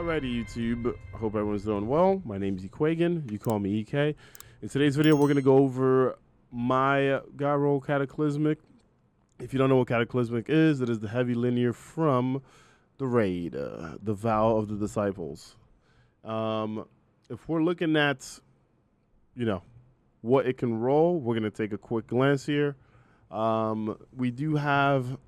Alrighty, YouTube. I hope everyone's doing well. My name is Ekuegan. You call me EK. In today's video, we're going to go over my guy roll CATACLYSMIC. If you don't know what CATACLYSMIC is, it is the heavy linear from the raid, the Vow of the Disciples. If we're looking at, what it can roll, we're going to take a quick glance here. We do have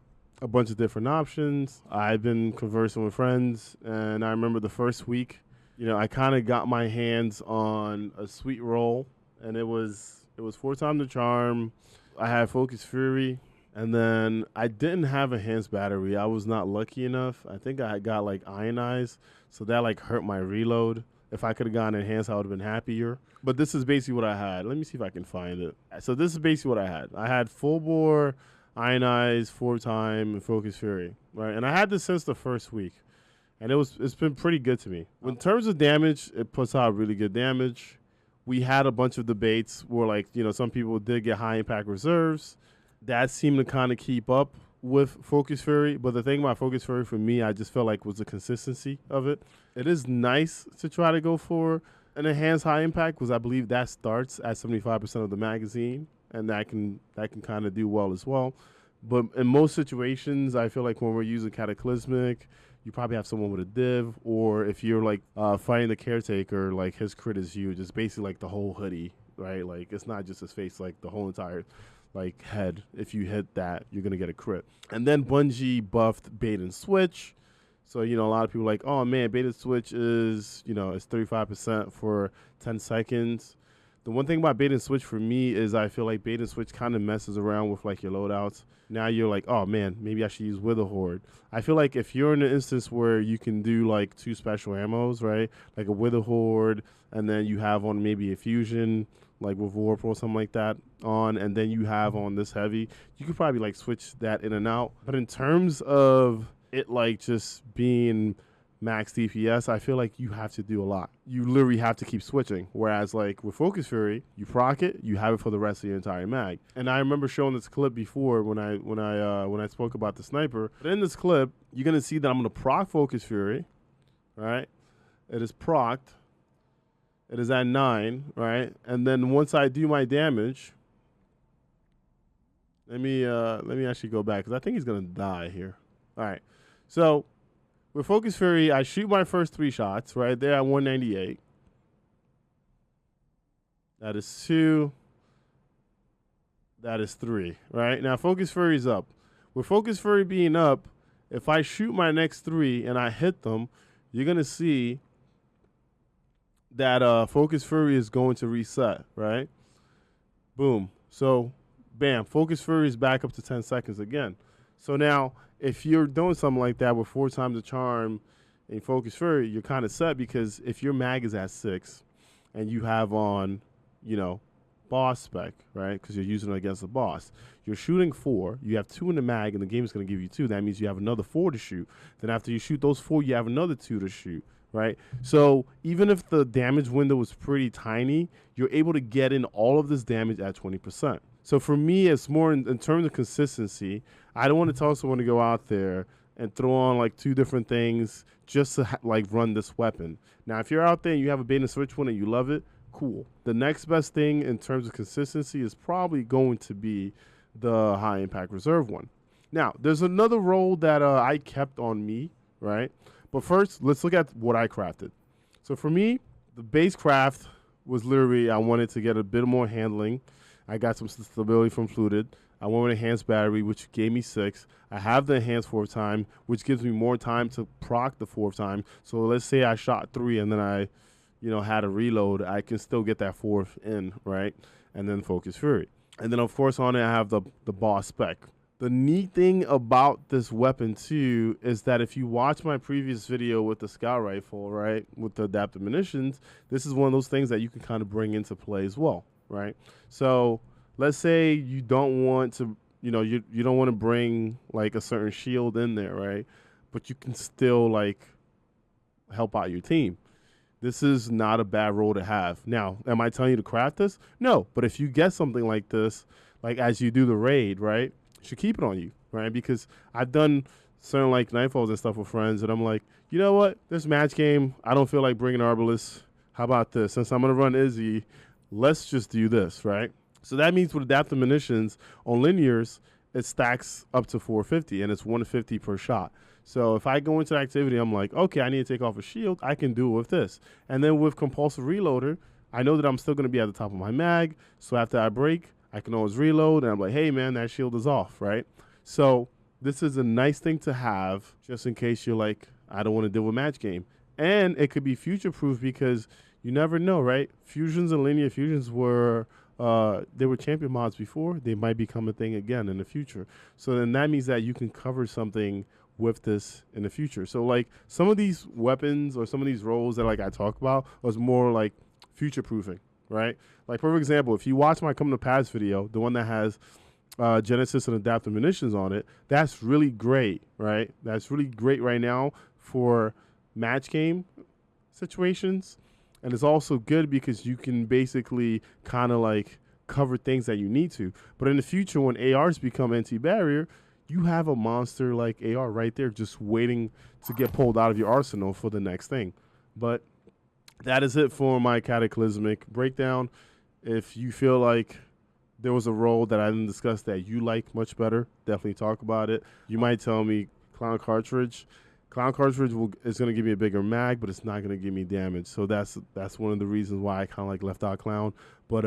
a bunch of different options. I've been conversing with friends, and I remember the first week, I kind of got my hands on a sweet roll, and it was 4x the charm. I had Focus Fury, and then I didn't have enhanced battery. I was not lucky enough. I think I got like ionized, so that hurt my reload. If I could have gotten enhanced, I would have been happier. But this is basically what I had. Let me see if I can find it. So this is basically what I had. I had full bore, ionized, 4x, and Focus Fury, right? And I had this since the first week, and it's been pretty good to me. In terms of damage, it puts out really good damage. We had a bunch of debates where, some people did get high impact reserves. That seemed to kind of keep up with Focus Fury, but the thing about Focus Fury for me, I just felt like was the consistency of it. It is nice to try to go for an enhanced high impact because I believe that starts at 75% of the magazine, and that can kind of do well as well. But in most situations, I feel like when we're using CATACLYSMIC, you probably have someone with a div, or if you're fighting the caretaker, his crit is huge. It's basically the whole hoodie, right? It's not just his face, the whole entire head. If you hit that, you're gonna get a crit. And then Bungie buffed bait and switch. So, a lot of people are like, oh man, bait and switch is, it's 35% for 10 seconds. The one thing about bait and switch for me is I feel like bait and switch kind of messes around with your loadouts. Now you're like, oh man, maybe I should use Wither Horde. I feel like if you're in an instance where you can do 2 special ammos, right? Like a Wither Horde, and then you have on maybe a fusion, with Warp or something like that on, and then you have on this heavy, you could probably switch that in and out. But in terms of it just being max DPS, I feel like you have to do a lot. You literally have to keep switching. Whereas with Focus Fury, you proc it, you have it for the rest of your entire mag. And I remember showing this clip before when I spoke about the sniper. But in this clip, you're gonna see that I'm gonna proc Focus Fury, right? It is procced. It is at 9, right? And then once I do my damage, let me actually go back because I think he's gonna die here. All right, so with Focus Fury, I shoot my first 3 shots right there at 198. That is 2. That is 3. Right now, Focus Fury is up. With Focus Fury being up, if I shoot my next 3 and I hit them, you're gonna see that Focus Fury is going to reset, right? Boom. So, bam, Focus Fury is back up to 10 seconds again. So now, if you're doing something like that with 4x the charm and Focus Fury, you're kind of set because if your mag is at 6 and you have on, boss spec, right? Because you're using it against the boss. You're shooting 4. You have 2 in the mag, and the game is going to give you 2. That means you have another 4 to shoot. Then after you shoot those 4, you have another 2 to shoot. Right? So even if the damage window was pretty tiny, you're able to get in all of this damage at 20%. So for me, it's more in terms of consistency. I don't want to tell someone to go out there and throw on 2 different things just to run this weapon. Now, if you're out there and you have a bait and switch one and you love it, cool. The next best thing in terms of consistency is probably going to be the high impact reserve one. Now, there's another role that I kept on me, right? But first, let's look at what I crafted. So for me, the base craft was literally I wanted to get a bit more handling. I got some stability from Fluted. I wanted enhanced battery, which gave me 6. I have the enhanced 4th time, which gives me more time to proc the 4th time. So let's say I shot 3 and then I, had a reload. I can still get that 4th in, right? And then Focus Fury. And then, of course, on it, I have the boss spec. The neat thing about this weapon, too, is that if you watch my previous video with the scout rifle, right, with the adaptive munitions, this is one of those things that you can kind of bring into play as well, right? So let's say you don't want to, you don't want to bring, a certain shield in there, right? But you can still, help out your team. This is not a bad role to have. Now, am I telling you to craft this? No, but if you get something like this, as you do the raid, right, you should keep it on you, right? Because I've done certain like nightfalls and stuff with friends, and I'm like, you know what? This match game, I don't feel like bringing Arbalest. How about this? Since I'm gonna run Izzy, let's just do this, right? So that means with adaptive munitions on linears, it stacks up to 450, and it's 150 per shot. So if I go into the activity, I'm like, okay, I need to take off a shield. I can do it with this. And then with compulsive reloader, I know that I'm still going to be at the top of my mag. So after I break, I can always reload. And I'm like, hey, man, that shield is off, right? So this is a nice thing to have just in case you're like, I don't want to deal with match game. And it could be future-proof because you never know, right? Fusions and linear fusions were they were champion mods before. They might become a thing again in the future. So then that means that you can cover something with this in the future. So like some of these weapons or some of these roles that like I talk about was more like future proofing, right? Like for example, if you watch my Come to Pass video, the one that has Genesis and adaptive munitions on it, that's really great, right? That's really great right now for match game situations. And it's also good because you can basically kind of like cover things that you need to. But in the future, when ARs become anti-barrier, you have a monster like AR right there just waiting to get pulled out of your arsenal for the next thing. But that is it for my Cataclysmic breakdown. If you feel like there was a role that I didn't discuss that you like much better, definitely talk about it. You might tell me Clown Cartridge. Clown Cartridge is going to give me a bigger mag, but it's not going to give me damage. So that's one of the reasons why I kind of like left out Clown. But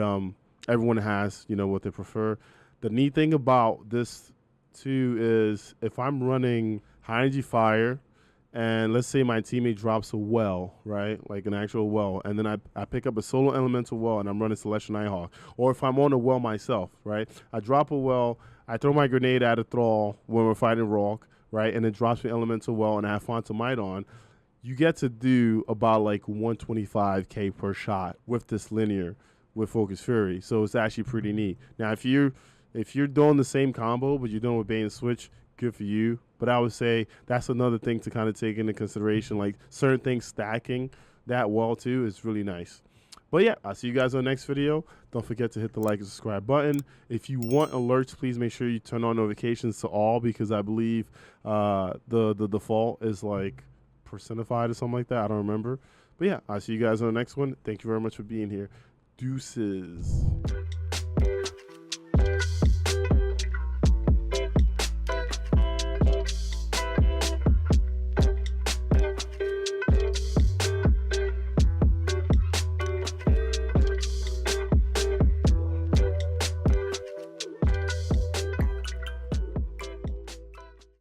everyone has, you know, what they prefer. The neat thing about this too is if I'm running high energy fire and let's say my teammate drops a well, right, like an actual well, and then I pick up a solo elemental well and I'm running Celestial Nighthawk, or if I'm on a well myself, right, I drop a well, I throw my grenade at a thrall when we're fighting Rock, right, and it drops me elemental well and I have Fontamite on, you get to do about like 125k per shot with this linear with Focus Fury. So it's actually pretty neat. Now if you're doing the same combo but you're doing with Bait and Switch, good for you. But I would say that's another thing to kind of take into consideration, like certain things stacking that well too is really nice. But yeah, I'll see you guys on the next video. Don't forget to hit the like and subscribe button. If you want alerts, please make sure you turn on notifications to all, because I believe the default is like percentified or something like that. I don't remember. But yeah, I'll see you guys on the next one. Thank you very much for being here. Deuces.